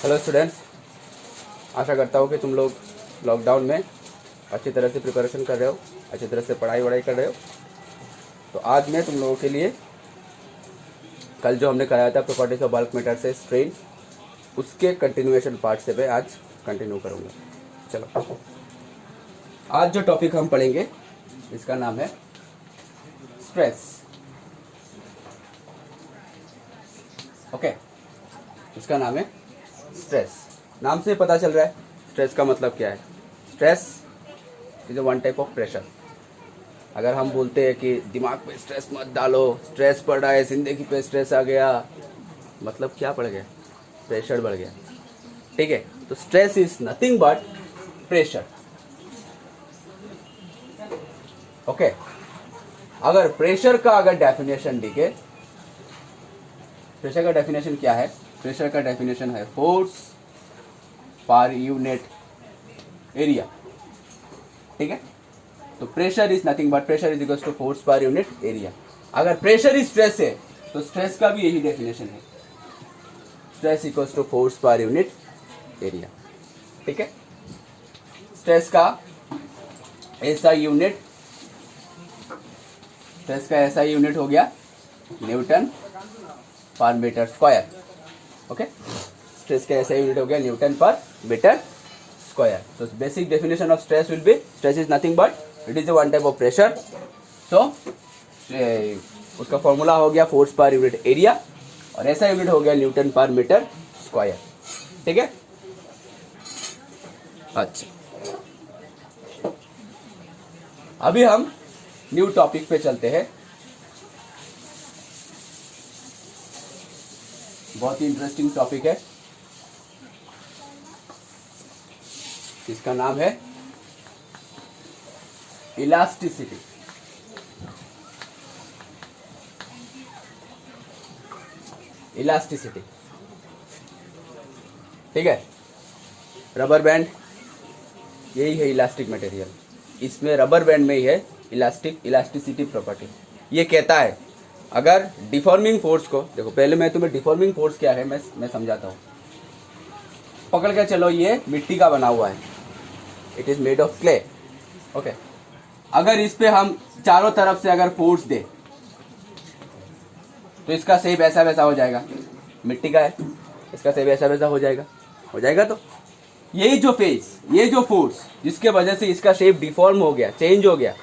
Hello students, आशा करता हूँ कि तुम लोग लॉकडाउन में अच्छी तरह से प्रिपरेशन कर रहे हो, अच्छी तरह से पढ़ाई कर रहे हो। तो आज मैं तुम लोगों के लिए कल जो हमने कराया था प्रॉपर्टीज ऑफ बल्क मैटर से स्ट्रेन, उसके कंटिन्यूएशन पार्ट से मैं आज कंटिन्यू करूँगा। चलो, आज जो टॉपिक हम पढ़ेंगे इसका नाम है स्ट्रेस। ओके, इसका नाम है स्ट्रेस। नाम से पता चल रहा है स्ट्रेस का मतलब क्या है। Stress is one type of pressure. अगर हम बोलते हैं कि दिमाग पे स्ट्रेस मत डालो, स्ट्रेस पड़ रहा है, जिंदगी पे स्ट्रेस आ गया, मतलब क्या पड़ गया? प्रेशर बढ़ गया। ठीक है, तो stress is nothing but pressure. Okay, अगर प्रेशर का डेफिनेशन देखे, प्रेशर का डेफिनेशन क्या है? प्रेशर का डेफिनेशन है फोर्स पर यूनिट एरिया। ठीक है, तो pressure is nothing but pressure is equal to force per unit area. अगर प्रेशर इज स्ट्रेस है तो स्ट्रेस का भी यही डेफिनेशन है, stress equals to force per unit area. ठीक है, स्ट्रेस का एसआई यूनिट, स्ट्रेस का एसआई यूनिट हो गया newton per metre square. Okay, stress का ऐसा यूनिट हो गया न्यूटन पर मीटर स्क्वायर। तो basic definition of stress will be stress is nothing but it is one type of pressure. So उसका formula हो गया फोर्स पर यूनिट एरिया और ऐसा यूनिट हो गया न्यूटन पर मीटर स्क्वायर। ठीक है, अच्छा, अभी हम न्यू टॉपिक पे चलते हैं। बहुत ही इंटरेस्टिंग टॉपिक है, इसका नाम है इलास्टिसिटी। इलास्टिसिटी, ठीक है, रबर बैंड यही है इलास्टिक मटेरियल। इसमें रबर बैंड में ही है इलास्टिसिटी प्रॉपर्टी। ये कहता है अगर डिफॉर्मिंग फोर्स को, देखो पहले मैं तुम्हें डिफॉर्मिंग फोर्स क्या है मैं समझाता हूँ। पकड़ के चलो, ये मिट्टी का बना हुआ है, it is made of clay. Okay, अगर इस पे हम चारों तरफ से अगर फोर्स दे तो इसका शेप ऐसा वैसा हो जाएगा। मिट्टी का है, इसका शेप ऐसा वैसा हो जाएगा। तो यही जो फेस, ये जो फोर्स जिसके वजह से इसका शेप डिफॉर्म हो गया, चेंज हो गया,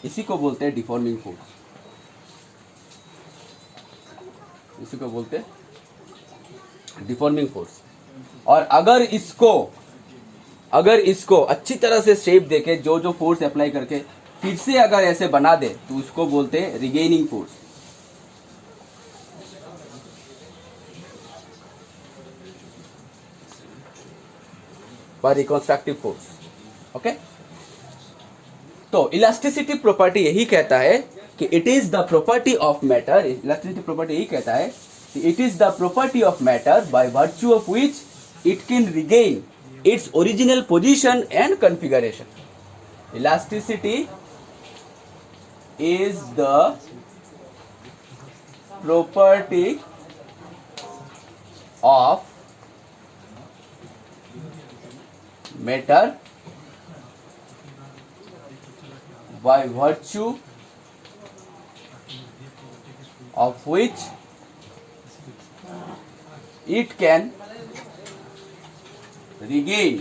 इसी को बोलते हैं डिफॉर्मिंग फोर्स। इसी को बोलते हैं डिफॉर्मिंग फोर्स। और अगर इसको अच्छी तरह से शेप देके जो फोर्स अप्लाई करके फिर से अगर ऐसे बना दे तो उसको बोलते हैं रिगेनिंग फोर्स। पर रिकंस्ट्रक्टिव फोर्स। ओके, तो इलास्टिसिटी प्रॉपर्टी यही कहता है कि it is the property of matter. Elasticity property यही कहता है कि it is the property of matter bye virtue of which it can regain its original position and configuration. Elasticity is the property of matter by virtue of which it can regain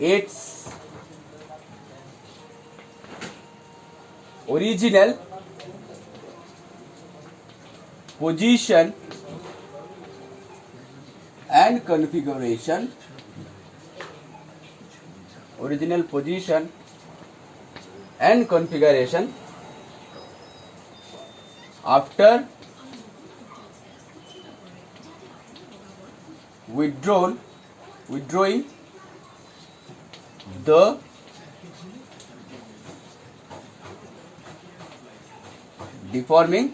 its original position and configuration. Original position and configuration after withdrawing the deforming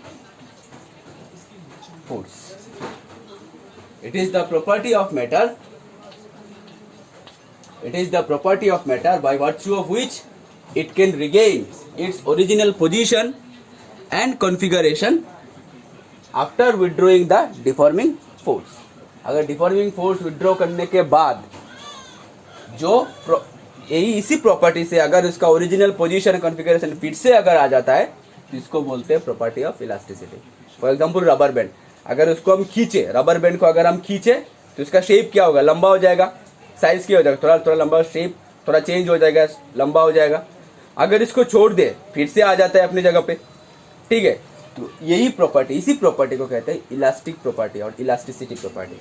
force. It is the property of matter It is the property of matter by virtue of which it can regain its original position and configuration after withdrawing the deforming force. अगर deforming force withdraw करने के बाद जो यही इसी property से अगर उसका ओरिजिनल पोजीशन कॉन्फ़िगरेशन फिर से अगर आ जाता है तो इसको बोलते हैं property of elasticity. For example rubber band, अगर उसको हम खींचे, रबर बैंड को अगर हम खींचे तो इसका शेप क्या होगा, लंबा हो जाएगा, साइज क्या हो जाएगा, थोड़ा थोड़ा लंबा, शेप थोड़ा चेंज हो जाएगा, लंबा हो जाएगा। अगर इसको छोड़ दे फिर से आ जाता है अपनी जगह पे, ठीक है। तो यही प्रॉपर्टी, इसी प्रॉपर्टी को कहते हैं इलास्टिक प्रॉपर्टी और इलास्टिसिटी प्रॉपर्टी,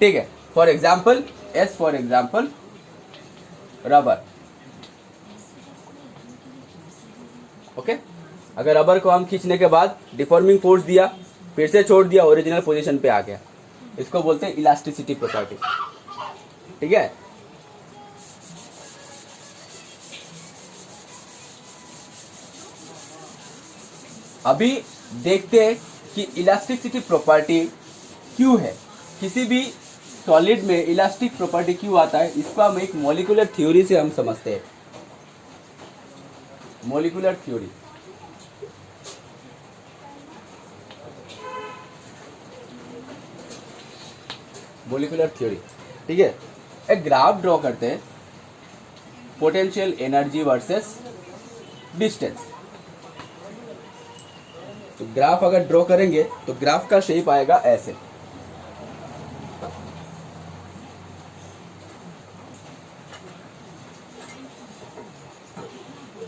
ठीक है। For example S for example rubber, okay. अगर रबर को हम खींचने के बाद डिफॉर्मिंग फोर्स दिया, फिर से छोड़ दिया, ओरिजिनल पोजीशन पे आ गया, इसको बोलते हैं इलास्टिसिटी प्रॉपर्टी, ठीक है। अभी देखते हैं कि इलास्टिसिटी प्रॉपर्टी क्यों है, किसी भी सॉलिड में इलास्टिक प्रॉपर्टी क्यों आता है, इसको हम एक मॉलिक्यूलर थ्योरी से हम समझते हैं। मॉलिक्यूलर थ्योरी, मॉलिक्यूलर थ्योरी, ठीक है। एक ग्राफ ड्रॉ करते हैं, पोटेंशियल एनर्जी वर्सेस डिस्टेंस। तो ग्राफ अगर ड्रॉ करेंगे तो ग्राफ का शेप आएगा ऐसे,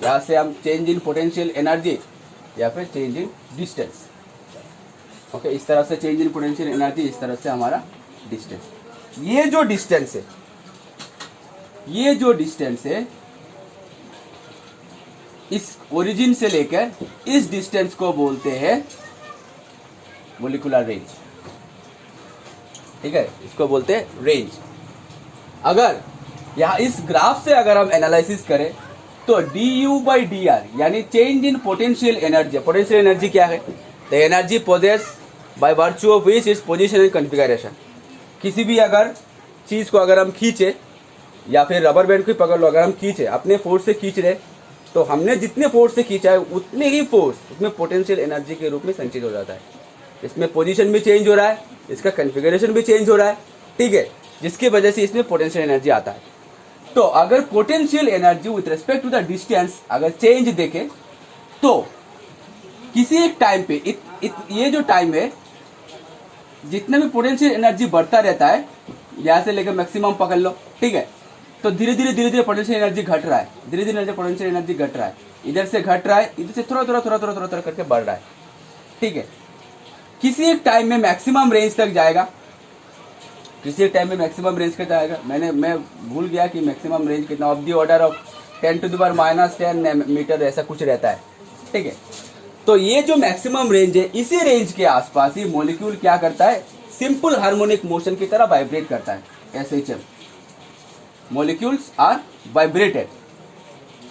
यहां से हम चेंज इन पोटेंशियल एनर्जी या फिर चेंज इन डिस्टेंस, ओके। इस तरफ से चेंज इन पोटेंशियल एनर्जी, इस तरफ से हमारा डिस्टेंस। ये जो डिस्टेंस है, ये जो डिस्टेंस है, इस ओरिजिन से लेकर इस डिस्टेंस को बोलते हैं मोलिकुलर रेंज, ठीक है। इसको बोलते हैं रेंज। अगर यहां इस ग्राफ से अगर हम एनालिसिस करें तो du/dr यानी change in potential energy, potential energy क्या है, the energy possess by virtue of which is position and configuration. किसी भी अगर चीज को अगर हम खींचे या फिर रबर बैंड को पकड़ लो, अगर हम खींचे, अपने फोर्स से खींच रहे, तो हमने जितने फोर्स से खींचा है उतने ही फोर्स उसमें पोटेंशियल एनर्जी के रूप में संचित हो जाता है। इसमें पोजीशन भी चेंज हो रहा है, इसका कॉन्फ़िगरेशन भी चेंज हो रहा है, ठीक है, जिसकी वजह से इसमें पोटेंशियल एनर्जी आता है। तो अगर potential energy with respect to the distance अगर चेंज देखें तो किसी एक टाइम पे ये जो टाइम है, जितना भी पोटेंशियल एनर्जी बढ़ता रहता है, यहां से लेकर मैक्सिमम पकड़ लो, ठीक है। तो धीरे धीरे पोटेंशियल एनर्जी घट रहा है, धीरे धीरे पोटेंशियल एनर्जी घट रहा है, इधर से घट रहा है, इधर से थोड़ा करके बढ़ रहा है, ठीक है। किसी एक टाइम में मैक्सिमम रेंज तक जाएगा, किसी एक टाइम में मैक्सिमम रेंज तक जाएगा। मैं भूल गया कि मैक्सिमम रेंज कितना, of the order of 10⁻⁻10 metre ऐसा कुछ रहता है, ठीक है। तो ये जो मैक्सिमम रेंज है, इसी रेंज के आसपास ही मॉलिक्यूल क्या करता है, सिंपल हार्मोनिक मोशन की तरह वाइब्रेट करता है, SHM। Molecules are vibrated,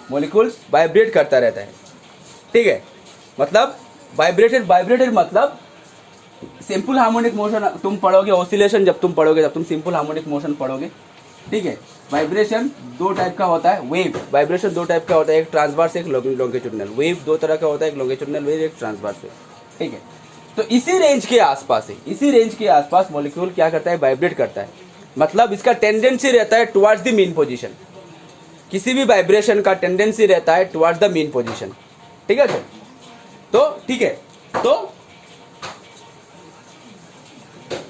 molecules vibrate करता रहता है, ठीक है। मतलब वाइब्रेटेड मतलब सिंपल हार्मोनिक मोशन तुम पढ़ोगे, ऑसिलेशन जब तुम पढ़ोगे तब तुम सिंपल हार्मोनिक मोशन पढ़ोगे, ठीक है। वाइब्रेशन दो टाइप का होता है, वेव वाइब्रेशन दो टाइप का होता है, एक ट्रांसवर्स एक लॉन्गिट्यूडिनल। वेव दो तरह का होता है, एक लॉन्गिट्यूडिनल वेव, एक ट्रांसवर्स वेव, ठीक है। तो इसी रेंज के आसपास है, इसी रेंज के आसपास मॉलिक्यूल क्या करता है, वाइब्रेट करता है। मतलब इसका टेंडेंसी रहता है टुवर्ड्स द मीन पोजीशन, किसी भी वाइब्रेशन का टेंडेंसी रहता है टुवर्ड्स द मीन पोजीशन, ठीक है। तो ठीक है, तो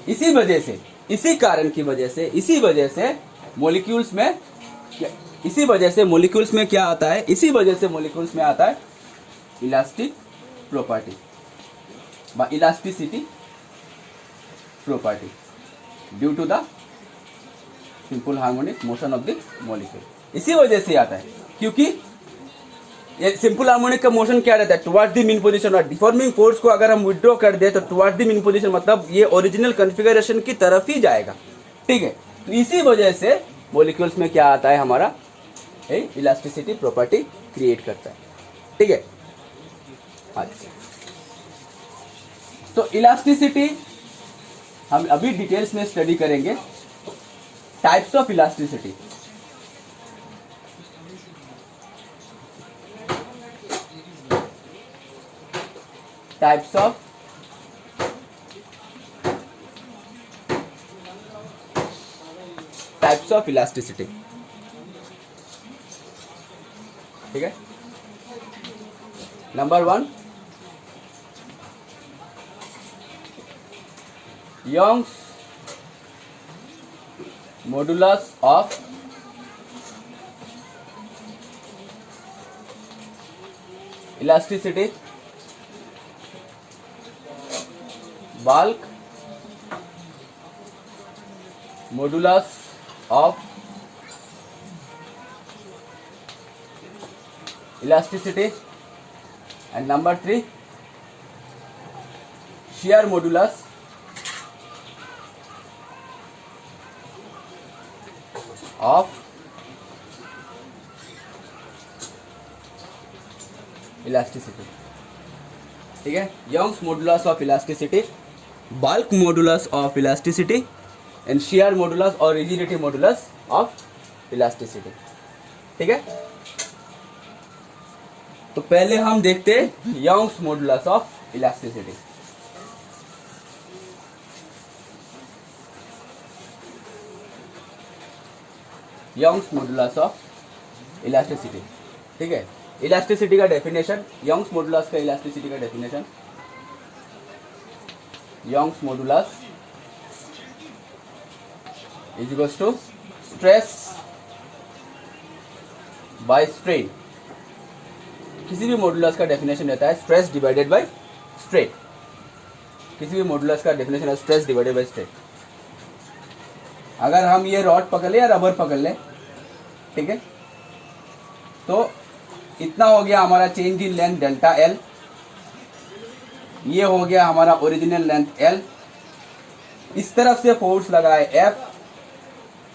इसी वजह से, इसी कारण की वजह से, इसी वजह से मॉलिक्यूल्स में क्या आता है, इसी वजह से मॉलिक्यूल्स में आता है इलास्टिक प्रॉपर्टी व elasticity property due to the simple harmonic motion of the molecule. इसी वजह से आता है क्योंकि ये सिंपल हार्मोनिक का मोशन क्या रहता है, टुवर्ड्स द मीन पोजीशन। और डिफॉर्मिंग फोर्स को अगर हम विड्रॉ कर दे तो टुवर्ड्स द मीन पोजीशन, मतलब ये ओरिजिनल कॉन्फ़िगरेशन की तरफ ही जाएगा, ठीक है। तो इसी वजह से मॉलिक्यूल्स में क्या आता है, हमारा इलास्टिसिटी प्रॉपर्टी क्रिएट करता है, ठीक है। अच्छा, तो इलास्टिसिटी हम अभी डिटेल्स में स्टडी करेंगे। Types of elasticity, types of types of elasticity, ठीक है। Number 1, Young's modulus of elasticity, bulk modulus of elasticity, and number 3, shear modulus of elasticity, ठीक है। Young's modulus of elasticity, bulk modulus of elasticity and shear modulus और rigidity modulus of elasticity, ठीक है। तो पहले हम देखते हैं Young's modulus of elasticity. Young's modulus of elasticity, ठीक है। इलास्टिसिटी का डेफिनेशन, यंग्स मॉडुलस का इलास्टिसिटी का definition, Young's modulus is equals to stress by strain. किसी भी मॉडुलस का डेफिनेशन रहता है स्ट्रेस डिवाइडेड बाय स्ट्रेन। किसी भी मॉडुलस का डेफिनेशन है स्ट्रेस डिवाइडेड बाय स्ट्रेन। अगर हम ये रॉड पकड़ ले या रबर पकड़ ले, ठीक है, तो इतना हो गया हमारा change in length delta L, ये हो गया हमारा ओरिजिनल लेंथ एल, इस तरफ से फोर्स लगा है एफ,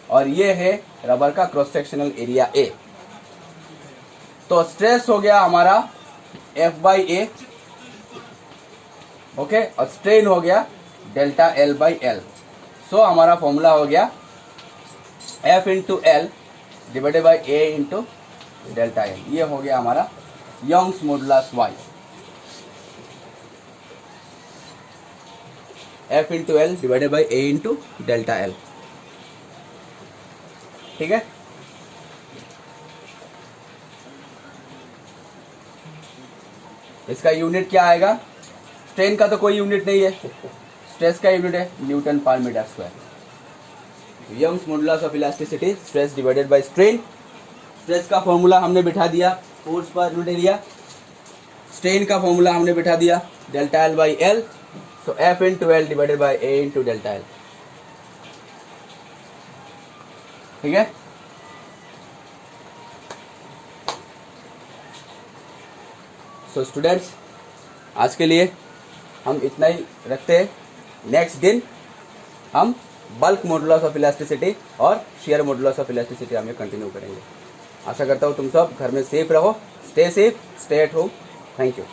और ये है रबर का क्रॉस सेक्शनल एरिया ए। तो स्ट्रेस हो गया हमारा एफ बाई ए, ओके, और स्ट्रेन हो गया delta L by L. So हमारा फॉर्मूला हो गया F into L divided by A into delta L. ये हो गया हमारा Young's modulus Y, F into L divided by A into delta L, ठीक है। इसका यूनिट क्या आएगा? स्ट्रेन का तो कोई यूनिट नहीं है, स्ट्रेस का यूनिट है newton per metre square. Young's modulus of elasticity, stress divided by strain. Stress का फॉर्मूला हमने बिठा दिया force per unit area, strain का फॉर्मूला हमने बिठा दिया delta L by L. So F into L divided by A into delta L, ठीक है। सो स्टूडेंट्स, आज के लिए हम इतना ही रखते हैं। नेक्स्ट दिन हम बल्क मॉडुलस ऑफ इलास्टिसिटी और शियर मॉडुलस ऑफ इलास्टिसिटी हम कंटिन्यू करेंगे। आशा करता हूँ तुम सब घर में सेफ रहो, stay safe, stay at home. Thank you.